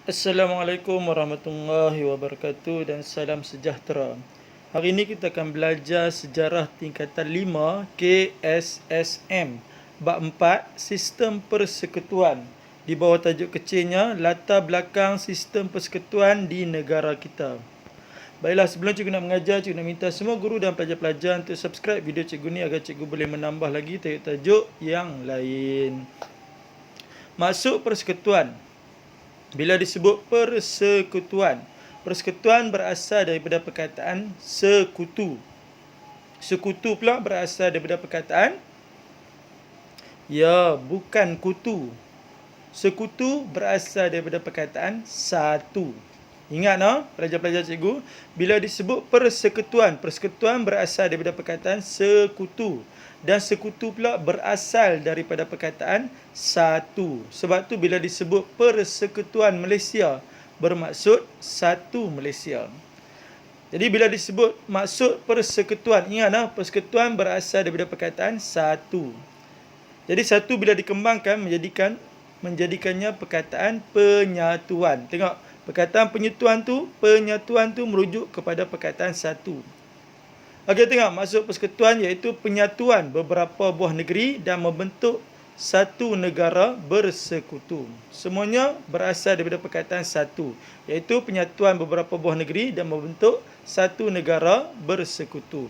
Assalamualaikum warahmatullahi wabarakatuh dan salam sejahtera. Hari ini kita akan belajar sejarah tingkatan 5 KSSM bab 4 Sistem Persekutuan. Di bawah tajuk kecilnya Latar belakang sistem persekutuan di negara kita. Baiklah, sebelum cikgu nak mengajar, cikgu nak minta semua guru dan pelajar-pelajar untuk subscribe video cikgu ni agar cikgu boleh menambah lagi tajuk-tajuk yang lain. Maksud persekutuan. Bila disebut persekutuan, persekutuan berasal daripada perkataan sekutu. Sekutu pula berasal daripada perkataan bukan kutu. Sekutu berasal daripada perkataan satu. Ingat pelajar-pelajar cikgu, bila disebut persekutuan, persekutuan berasal daripada perkataan sekutu. Dan sekutu pula berasal daripada perkataan satu. Sebab tu bila disebut Persekutuan Malaysia, bermaksud satu Malaysia. Jadi bila disebut maksud persekutuan, ingat persekutuan berasal daripada perkataan satu. Jadi satu bila dikembangkan menjadikannya perkataan penyatuan. Tengok, perkataan penyatuan tu merujuk kepada perkataan satu. Okey, tengok maksud persekutuan iaitu penyatuan beberapa buah negeri dan membentuk satu negara bersekutu. Semuanya berasal daripada perkataan satu, iaitu penyatuan beberapa buah negeri dan membentuk satu negara bersekutu.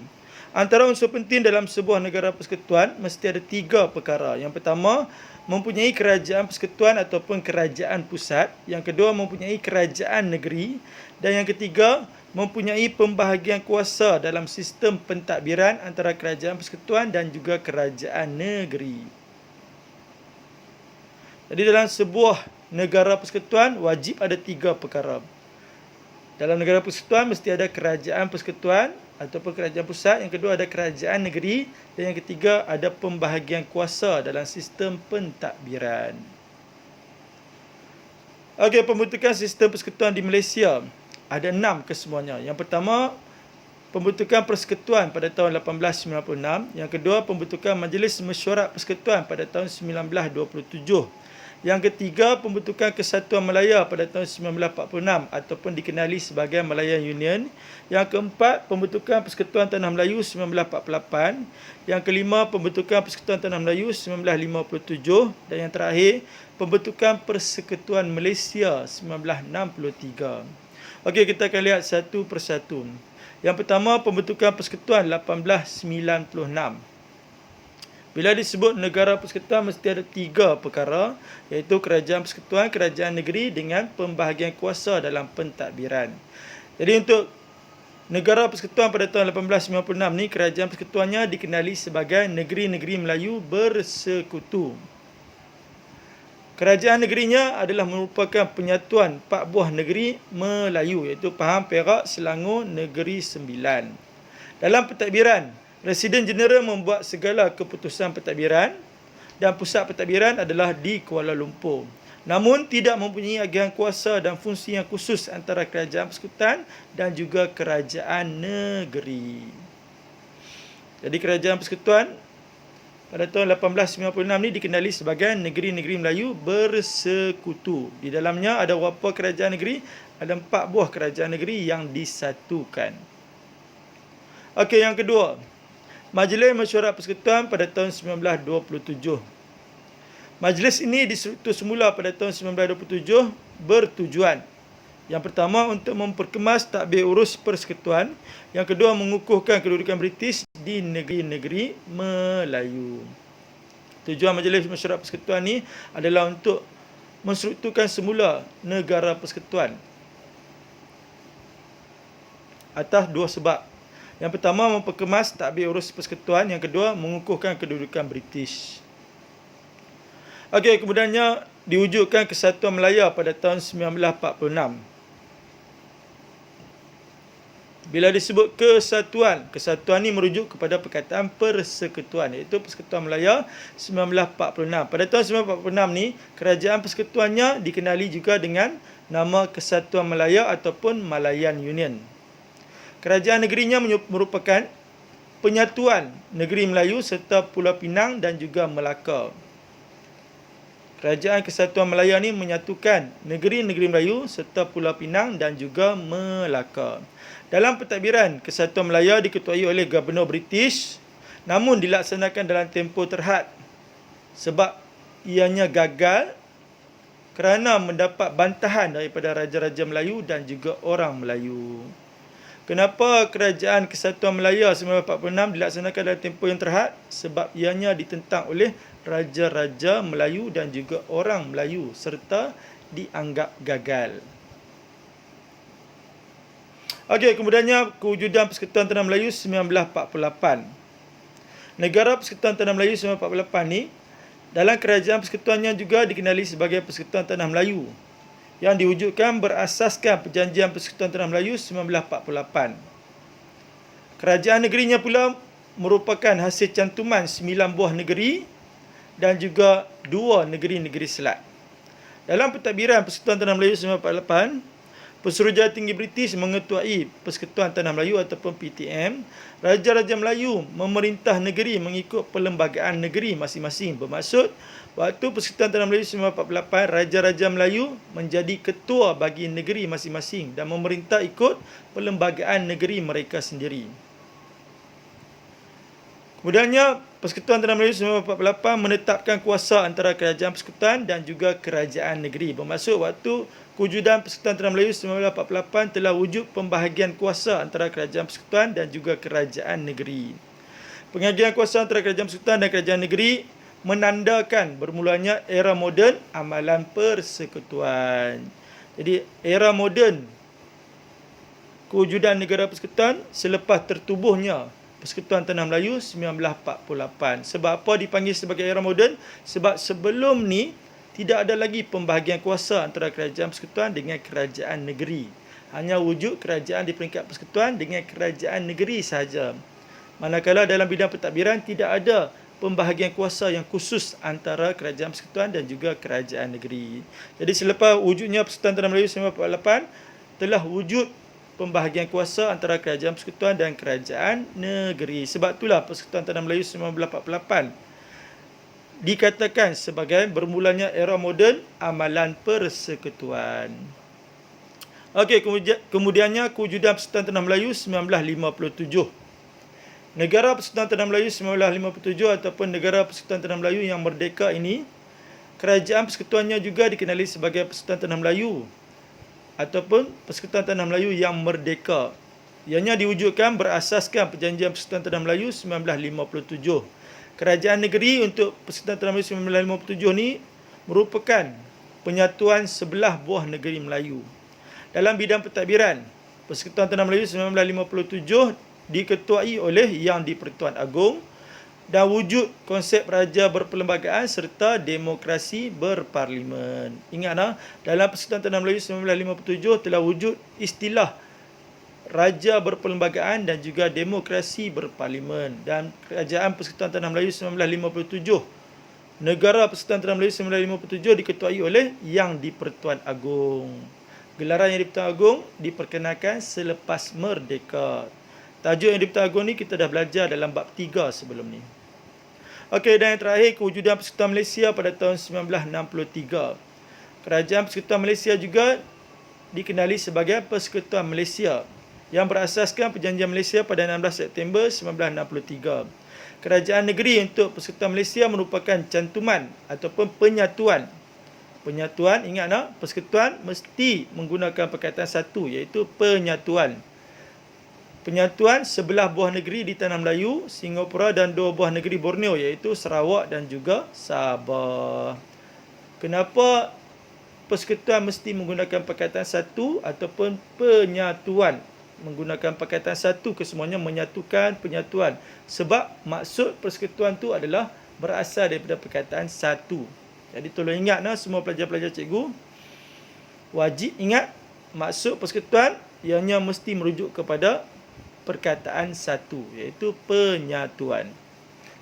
Antara unsur penting dalam sebuah negara persekutuan mesti ada 3 perkara. Yang pertama, mempunyai kerajaan persekutuan ataupun kerajaan pusat. Yang kedua, mempunyai kerajaan negeri. Dan yang ketiga, mempunyai pembahagian kuasa dalam sistem pentadbiran antara kerajaan persekutuan dan juga kerajaan negeri. Jadi dalam sebuah negara persekutuan wajib ada 3 perkara. Dalam negara persekutuan mesti ada kerajaan persekutuan ataupun kerajaan pusat. Yang kedua ada kerajaan negeri. Dan yang ketiga ada pembahagian kuasa dalam sistem pentadbiran. Okey, pembentukan sistem persekutuan di Malaysia ada 6 kesemuanya. Yang pertama, pembentukan persekutuan pada tahun 1896. Yang kedua, pembentukan Majlis Mesyuarat Persekutuan pada tahun 1927. Yang ketiga, pembentukan Kesatuan Malaya pada tahun 1946 ataupun dikenali sebagai Malayan Union. Yang keempat, pembentukan Persekutuan Tanah Melayu 1948. Yang kelima, pembentukan Persekutuan Tanah Melayu 1957. Dan yang terakhir, pembentukan Persekutuan Malaysia 1963. Okey, kita akan lihat satu persatu. Yang pertama, pembentukan persekutuan 1896. Bila disebut negara persekutuan mesti ada 3 perkara, iaitu kerajaan persekutuan, kerajaan negeri dengan pembahagian kuasa dalam pentadbiran. Jadi untuk negara persekutuan pada tahun 1896 ni, kerajaan persekutuannya dikenali sebagai Negeri-Negeri Melayu Bersekutu. Kerajaan negerinya adalah merupakan penyatuan 4 buah negeri Melayu, iaitu Pahang, Perak, Selangor, Negeri Sembilan. Dalam pentadbiran, Presiden Jeneral membuat segala keputusan pentadbiran dan pusat pentadbiran adalah di Kuala Lumpur. Namun tidak mempunyai agihan kuasa dan fungsi yang khusus antara kerajaan persekutuan dan juga kerajaan negeri. Jadi kerajaan persekutuan pada tahun 1896 ni dikenali sebagai Negeri-Negeri Melayu Bersekutu. Di dalamnya ada berapa kerajaan negeri? Ada 4 buah kerajaan negeri yang disatukan. Okey, yang kedua, Majlis Mesyuarat Persekutuan pada tahun 1927. Majlis ini distruktur semula pada tahun 1927 bertujuan: yang pertama, untuk memperkemas tadbir urus persekutuan. Yang kedua, mengukuhkan kedudukan British di negeri-negeri Melayu. Tujuan Majlis Mesyuarat Persekutuan ni adalah untuk menstrukturkan semula negara persekutuan atas 2 sebab. Yang pertama, memperkemas tadbir urus persekutuan. Yang kedua, mengukuhkan kedudukan British. Okey, kemudiannya diwujudkan Kesatuan Malaya pada tahun 1946. Bila disebut kesatuan, kesatuan ni merujuk kepada perkataan persekutuan, iaitu Persekutuan Malaya 1946. Pada tahun 1946 ni, kerajaan persekutuannya dikenali juga dengan nama Kesatuan Malaya ataupun Malayan Union. Kerajaan negerinya merupakan penyatuan negeri Melayu serta Pulau Pinang dan juga Melaka. Kerajaan Kesatuan Malaya ni menyatukan negeri-negeri Melayu serta Pulau Pinang dan juga Melaka. Dalam pentadbiran, Kesatuan Malaya diketuai oleh Gubernur British namun dilaksanakan dalam tempoh terhad sebab ianya gagal kerana mendapat bantahan daripada Raja-Raja Melayu dan juga orang Melayu. Kenapa Kerajaan Kesatuan Malaya 1946 dilaksanakan dalam tempoh yang terhad? Sebab ianya ditentang oleh Raja-Raja Melayu dan juga orang Melayu serta dianggap gagal. Okey, kemudiannya kewujudan Persekutuan Tanah Melayu 1948. Negara Persekutuan Tanah Melayu 1948 ni dalam kerajaan persekutuannya juga dikenali sebagai Persekutuan Tanah Melayu yang diwujudkan berasaskan Perjanjian Persekutuan Tanah Melayu 1948. Kerajaan negerinya pula merupakan hasil cantuman 9 buah negeri dan juga 2 negeri-negeri selat. Dalam pentadbiran Persekutuan Tanah Melayu 1948, Pensuruhjaya Tinggi British mengetuai Persekutuan Tanah Melayu ataupun PTM. Raja-Raja Melayu memerintah negeri mengikut perlembagaan negeri masing-masing. Bermaksud, waktu Persekutuan Tanah Melayu 1948, Raja-Raja Melayu menjadi ketua bagi negeri masing-masing dan memerintah ikut perlembagaan negeri mereka sendiri. Kemudiannya, Persekutuan Tanah Melayu 1948 menetapkan kuasa antara kerajaan persekutuan dan juga kerajaan negeri. Bermaksud, waktu kewujudan Persekutuan Tanah Melayu 1948 telah wujud pembahagian kuasa antara kerajaan persekutuan dan juga kerajaan negeri. Pembahagian kuasa antara kerajaan persekutuan dan kerajaan negeri menandakan bermulanya era moden amalan persekutuan. Jadi, era moden kewujudan negara persekutuan selepas tertubuhnya Persekutuan Tanah Melayu 1948. Sebab apa dipanggil sebagai era moden? Sebab sebelum ni tidak ada lagi pembahagian kuasa antara kerajaan persekutuan dengan kerajaan negeri. Hanya wujud kerajaan di peringkat persekutuan dengan kerajaan negeri sahaja. Manakala dalam bidang pentadbiran tidak ada pembahagian kuasa yang khusus antara kerajaan persekutuan dan juga kerajaan negeri. Jadi selepas wujudnya Persekutuan Tanah Melayu 1948 telah wujud pembahagian kuasa antara kerajaan persekutuan dan kerajaan negeri. Sebab itulah Persekutuan Tanah Melayu 1948 dikatakan sebagai bermulanya era moden amalan persekutuan. Okey, kemudiannya kewujudan Persekutuan Tanah Melayu 1957. Negara Persekutuan Tanah Melayu 1957 ataupun Negara Persekutuan Tanah Melayu yang merdeka ini, kerajaan persekutuannya juga dikenali sebagai Persekutuan Tanah Melayu ataupun Persekutuan Tanah Melayu yang merdeka. Ianya diwujudkan berasaskan Perjanjian Persekutuan Tanah Melayu 1957. Kerajaan negeri untuk Persekutuan Tanah Melayu 1957 ni merupakan penyatuan 11 buah negeri Melayu. Dalam bidang pentadbiran, Persekutuan Tanah Melayu 1957 diketuai oleh Yang di-Pertuan Agong dan wujud konsep raja berperlembagaan serta demokrasi berparlimen. Ingat, dalam Persekutuan Tanah Melayu 1957 telah wujud istilah raja berperlembagaan dan juga demokrasi berparlimen. Dan kerajaan Persekutuan Tanah Melayu 1957, Negara Persekutuan Tanah Melayu 1957 diketuai oleh Yang di-Pertuan Agong. Gelaran Yang di-Pertuan Agong diperkenalkan selepas merdeka. Tajuk Yang di-Pertuan Agong ni kita dah belajar dalam bab 3 sebelum ni. Okey, dan yang terakhir, kewujudan Persekutuan Malaysia pada tahun 1963. Kerajaan Persekutuan Malaysia juga dikenali sebagai Persekutuan Malaysia yang berasaskan Perjanjian Malaysia pada 16 September 1963. Kerajaan negeri untuk Persekutuan Malaysia merupakan cantuman ataupun penyatuan. Penyatuan, ingat nak, persekutuan mesti menggunakan perkataan satu iaitu penyatuan. Penyatuan 11 buah negeri di Tanah Melayu, Singapura dan 2 buah negeri Borneo iaitu Sarawak dan juga Sabah. Kenapa persekutuan mesti menggunakan perkataan satu ataupun penyatuan? Menggunakan perkataan satu kesemuanya menyatukan penyatuan. Sebab maksud persekutuan tu adalah berasal daripada perkataan satu. Jadi tolong ingat semua pelajar-pelajar cikgu. Wajib ingat maksud persekutuan ianya mesti merujuk kepada perkataan satu iaitu penyatuan.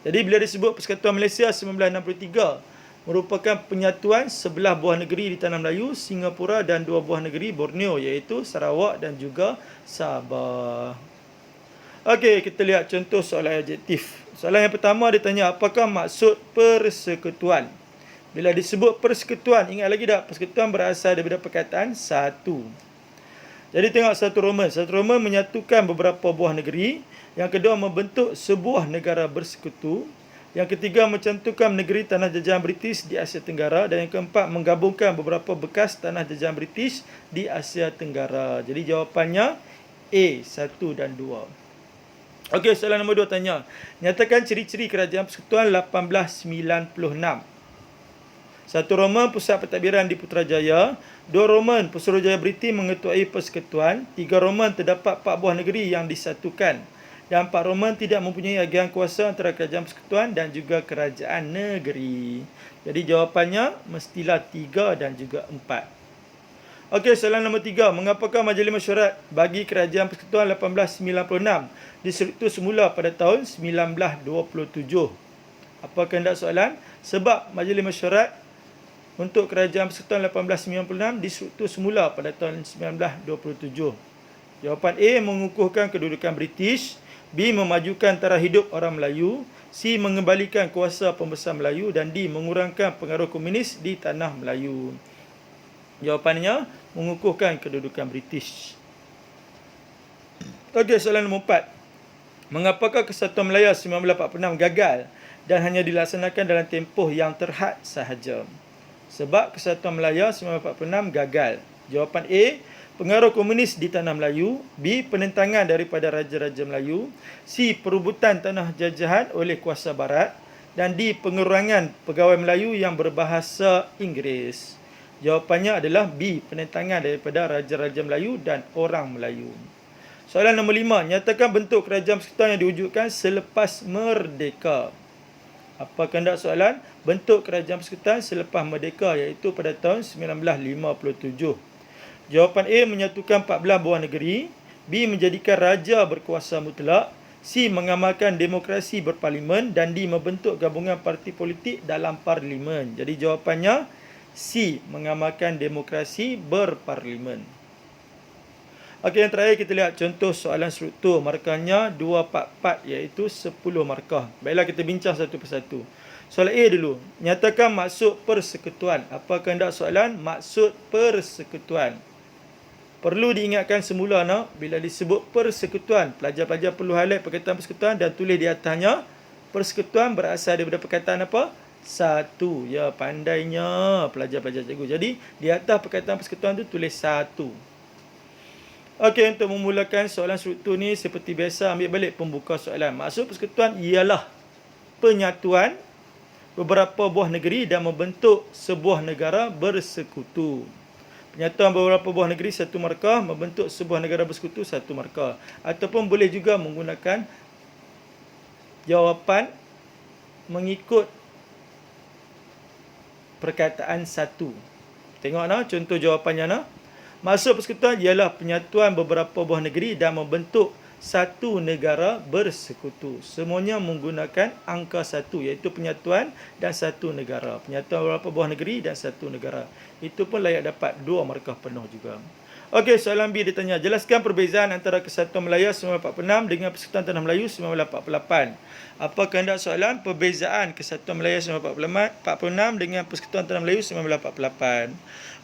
Jadi bila disebut Persekutuan Malaysia 1963 merupakan penyatuan 11 buah negeri di Tanah Melayu, Singapura dan 2 buah negeri Borneo iaitu Sarawak dan juga Sabah. Okey, kita lihat contoh soalan adjektif. Soalan yang pertama dia tanya apakah maksud persekutuan? Bila disebut persekutuan, ingat lagi tak? Persekutuan berasal daripada perkataan satu. Jadi tengok satu Roman. Satu Roman menyatukan beberapa buah negeri. Yang kedua, membentuk sebuah negara bersekutu. Yang ketiga, mencantumkan negeri tanah jajahan British di Asia Tenggara. Dan yang keempat, menggabungkan beberapa bekas tanah jajahan British di Asia Tenggara. Jadi jawapannya A, 1 dan 2. Okey, soalan nombor 2 tanya. Nyatakan ciri-ciri kerajaan persekutuan 1896. Satu Roman, pusat pentadbiran di Putrajaya. Dua Roman, Pusurujaya British mengetuai persekutuan. Tiga Roman, terdapat 4 buah negeri yang disatukan. Dan 4 Roman tidak mempunyai agian kuasa antara kerajaan persekutuan dan juga kerajaan negeri. Jadi jawapannya mestilah 3 dan juga 4. Okey, soalan nombor 3. Mengapakah Majlis Mesyuarat bagi Kerajaan Persekutuan 1896 distruktur semula pada tahun 1927? Apa kehendak soalan? Sebab Majlis Mesyuarat untuk Kerajaan Persekutuan 1896 distruktur semula pada tahun 1927. Jawapan A, mengukuhkan kedudukan British. B, memajukan taraf hidup orang Melayu. C, mengembalikan kuasa pembesar Melayu. Dan D, mengurangkan pengaruh komunis di tanah Melayu. Jawapannya, mengukuhkan kedudukan British. Okey, soalan nombor 4. Mengapakah Kesatuan Melaya 1946 gagal dan hanya dilaksanakan dalam tempoh yang terhad sahaja? Sebab Kesatuan Melaya 1946 gagal. Jawapan A, pengaruh komunis di tanah Melayu. B, penentangan daripada raja-raja Melayu. C, perebutan tanah jajahan oleh kuasa barat. Dan D, pengurangan pegawai Melayu yang berbahasa Inggeris. Jawapannya adalah B, penentangan daripada raja-raja Melayu dan orang Melayu. Soalan nombor 5. Nyatakan bentuk kerajaan persekutuan yang diwujudkan selepas merdeka. Apa kehendak soalan? Bentuk kerajaan persekutuan selepas merdeka, iaitu pada tahun 1957. Jawapan A, menyatukan 14 buah negeri. B, menjadikan raja berkuasa mutlak. C, mengamalkan demokrasi berparlimen. Dan D, membentuk gabungan parti politik dalam parlimen. Jadi jawapannya C, mengamalkan demokrasi berparlimen. Okey, yang terakhir kita lihat contoh soalan struktur. Markahnya 244, iaitu 10 markah. Baiklah, kita bincang satu persatu. Soalan A dulu. Nyatakan maksud persekutuan. Apa kehendak soalan? Maksud persekutuan. Perlu diingatkan semula, bila disebut persekutuan, pelajar-pelajar perlu highlight perkataan persekutuan dan tulis di atasnya. Persekutuan berasal daripada perkataan apa? Satu. Ya, pandainya pelajar-pelajar cikgu. Jadi, di atas perkataan persekutuan tu tulis satu. Okey, untuk memulakan soalan struktur ni, seperti biasa, ambil balik pembuka soalan. Maksud persekutuan ialah penyatuan beberapa buah negeri dan membentuk sebuah negara bersekutu. Penyatuan beberapa buah negeri, 1 markah. Membentuk sebuah negara bersekutu, 1 markah. Ataupun boleh juga menggunakan jawapan mengikut perkataan satu. Tengok contoh jawapannya. Maksud persekutuan ialah penyatuan beberapa buah negeri dan membentuk satu negara bersekutu. Semuanya menggunakan angka 1, iaitu penyatuan dan satu negara. Penyatuan beberapa buah negeri dan satu negara. Itu pun layak dapat 2 markah penuh juga. Okey, soalan B ditanya. Jelaskan perbezaan antara Kesatuan Melaya 1946 dengan Persekutuan Tanah Melayu 1948. Apa kehendak soalan? Perbezaan Kesatuan Melaya 1946 dengan Persekutuan Tanah Melayu 1948.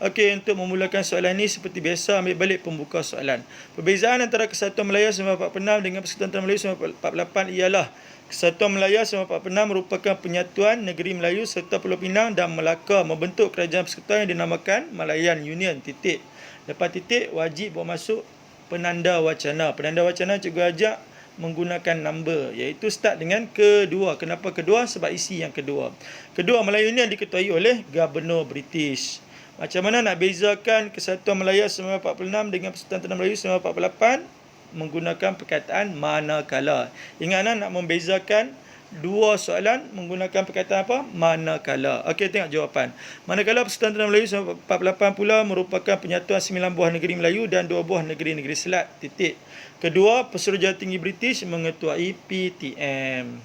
Okey, untuk memulakan soalan ini seperti biasa, ambil balik pembuka soalan. Perbezaan antara Kesatuan Melaya 1946 dengan Persekutuan Tanah Melayu 1948 ialah Kesatuan Melaya 1946 merupakan penyatuan negeri Melayu serta Pulau Pinang dan Melaka membentuk kerajaan persekutuan yang dinamakan Malayan Union. Titik. Lepas titik, wajib buat masuk penanda wacana. Penanda wacana cikgu ajak menggunakan number, iaitu start dengan kedua. Kenapa kedua? Sebab isi yang kedua. Kedua, Melayu Union diketuai oleh Gubernur British. Macam mana nak bezakan Kesatuan Melaya 1946 dengan Persekutuan Tanah Melayu 1948? Menggunakan perkataan manakala. Ingat nak membezakan dua soalan menggunakan perkataan apa? Manakala. Okey, tengok jawapan. Manakala Persekutuan Tanah Melayu 1948 pula merupakan penyatuan 9 buah negeri Melayu dan 2 buah negeri-negeri Selat. Titik. Kedua, Pesuruhjaya Tinggi British mengetuai PTM.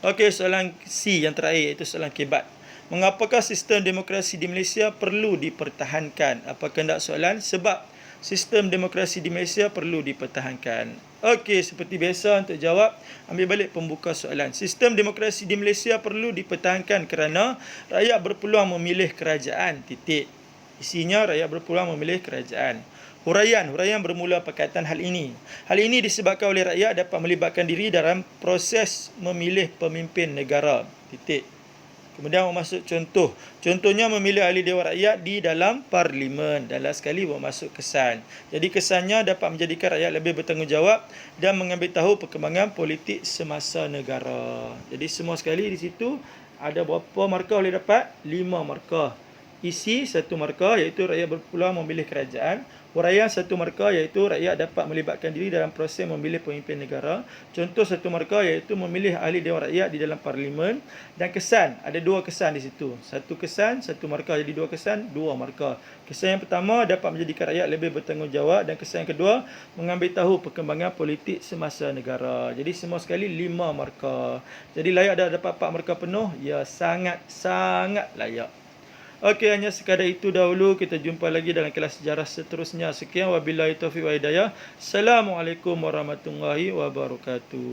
Okey, soalan C yang terakhir, iaitu soalan kebat. Mengapakah sistem demokrasi di Malaysia perlu dipertahankan? Apa kehendak soalan? Sebab sistem demokrasi di Malaysia perlu dipertahankan. Okey, seperti biasa untuk jawab, ambil balik pembuka soalan. Sistem demokrasi di Malaysia perlu dipertahankan kerana rakyat berpeluang memilih kerajaan. Titik. Isinya rakyat berpeluang memilih kerajaan. Huraian bermula berkaitan hal ini. Hal ini disebabkan oleh rakyat dapat melibatkan diri dalam proses memilih pemimpin negara. Titik. Kemudian masuk contoh. Contohnya memilih ahli Dewan Rakyat di dalam parlimen. Dan last sekali masuk kesan. Jadi kesannya dapat menjadikan rakyat lebih bertanggungjawab dan mengambil tahu perkembangan politik semasa negara. Jadi semua sekali di situ ada berapa markah boleh dapat? 5 markah. Isi 1 markah iaitu rakyat berpeluang memilih kerajaan. Huraian 1 markah iaitu rakyat dapat melibatkan diri dalam proses memilih pemimpin negara. Contoh 1 markah iaitu memilih ahli Dewan Rakyat di dalam parlimen. Dan kesan, ada 2 kesan di situ. 1 kesan, 1 markah. Jadi 2 kesan, 2 markah. Kesan yang pertama dapat menjadikan rakyat lebih bertanggungjawab. Dan kesan yang kedua, mengambil tahu perkembangan politik semasa negara. Jadi semua sekali 5 markah. Jadi layak dah dapat 4 markah penuh? Ya, sangat-sangat layak. Okey, hanya sekadar itu dahulu. Kita jumpa lagi dalam kelas sejarah seterusnya. Sekian, wabillahi taufiq wa hidayah. Assalamualaikum warahmatullahi wabarakatuh.